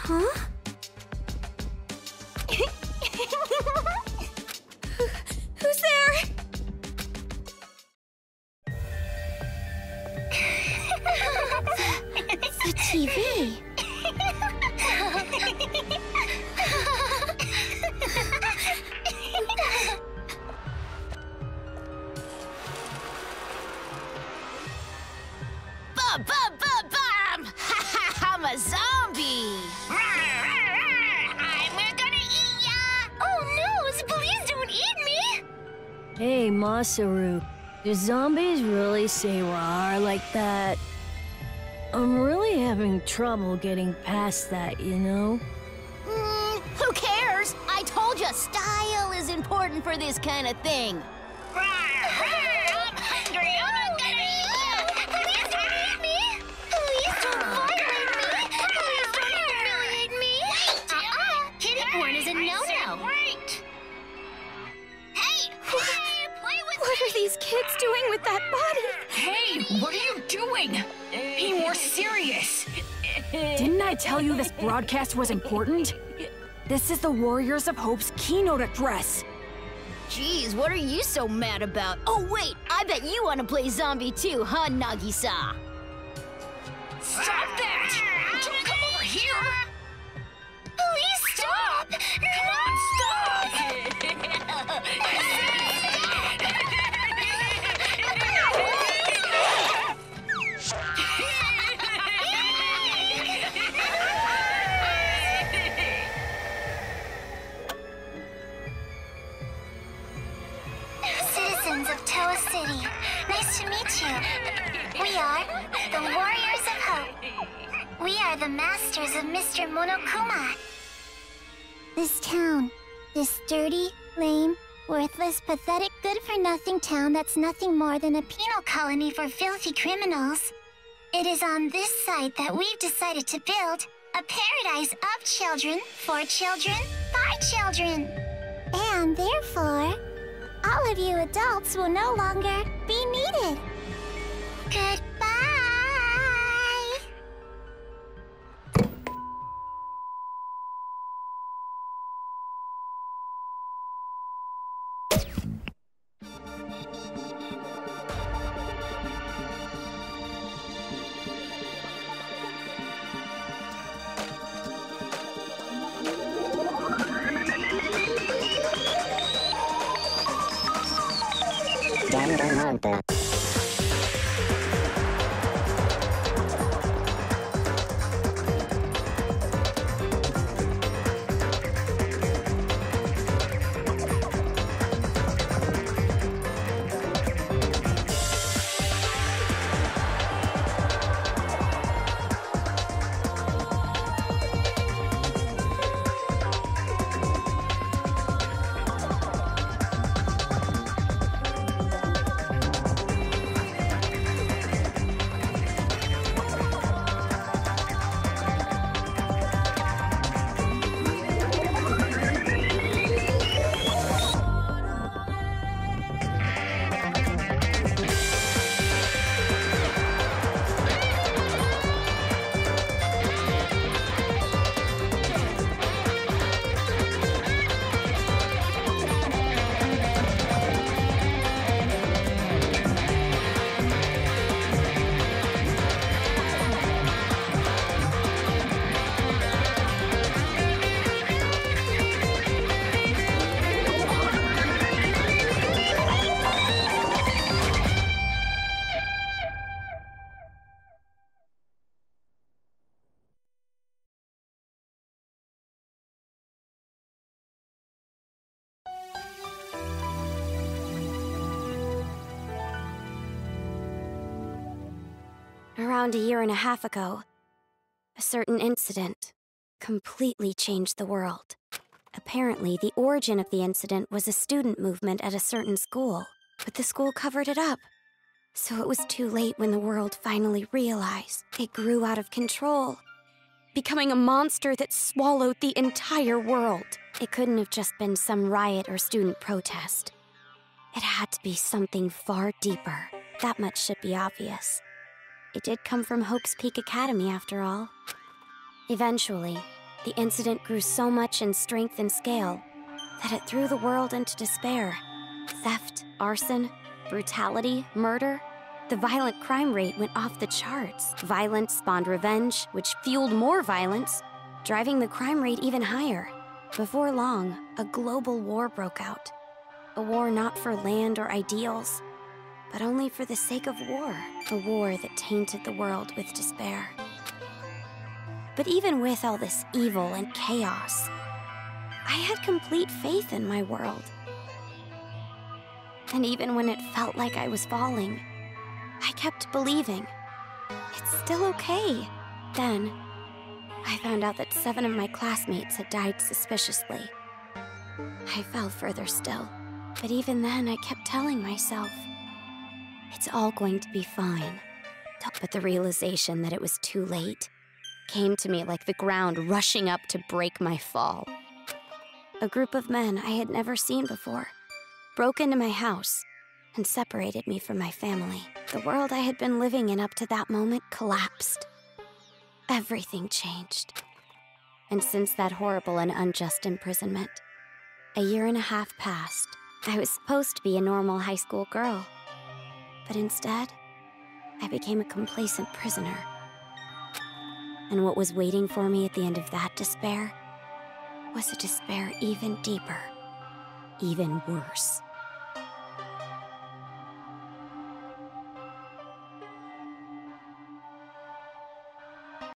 Huh? Who's there? The TV. Bum! I'm a zombie! I'm gonna eat ya! Oh no, please don't eat me! Hey, Masaru, do zombies really say rawr like that? I'm really having trouble getting past that, you know? Who cares? I told you, style is important for this kind of thing. I'm hungry. I'm gonna eat you. Please don't eat me! Please don't violate me! Please don't humiliate me! Kitty porn is a no-no! Wait! Hey, play with What are these kids doing with that body? Hey, what are you doing? Be more serious. Didn't I tell you this broadcast was important? This is the Warriors of Hope's keynote address. Jeez, what are you so mad about? Oh wait, I bet you want to play zombie too, huh, Nagisa? Stop that! Don't come over here! Please stop! Come on, stop! Citizens of Toa City, nice to meet you. We are the Warriors of Hope. We are the masters of Mr. Monokuma. This town, this dirty, lame, worthless, pathetic, good-for-nothing town that's nothing more than a penal colony for filthy criminals. It is on this site that we've decided to build a paradise of children, for children, by children. And therefore, all of you adults will no longer be needed. Goodbye! Around a year and a half ago, a certain incident completely changed the world. Apparently, the origin of the incident was a student movement at a certain school, but the school covered it up. So it was too late when the world finally realized it grew out of control, becoming a monster that swallowed the entire world. It couldn't have just been some riot or student protest. It had to be something far deeper. That much should be obvious. It did come from Hope's Peak Academy, after all. Eventually, The incident grew so much in strength and scale that it threw the world into despair. Theft, arson, brutality, murder. The violent crime rate went off the charts. Violence spawned revenge, which fueled more violence, driving the crime rate even higher. Before long, a global war broke out. A war not for land or ideals, but only for the sake of war. A war that tainted the world with despair. But even with all this evil and chaos, I had complete faith in my world. And even when it felt like I was falling, I kept believing. It's still okay. Then, I found out that 7 of my classmates had died suspiciously. I fell further still. But even then, I kept telling myself, it's all going to be fine. But the realization that it was too late came to me like the ground rushing up to break my fall. A group of men I had never seen before broke into my house and separated me from my family. The world I had been living in up to that moment collapsed. Everything changed. And since that horrible and unjust imprisonment, a 1.5 years passed. I was supposed to be a normal high school girl, but instead, I became a complacent prisoner. And what was waiting for me at the end of that despair was a despair even deeper, even worse.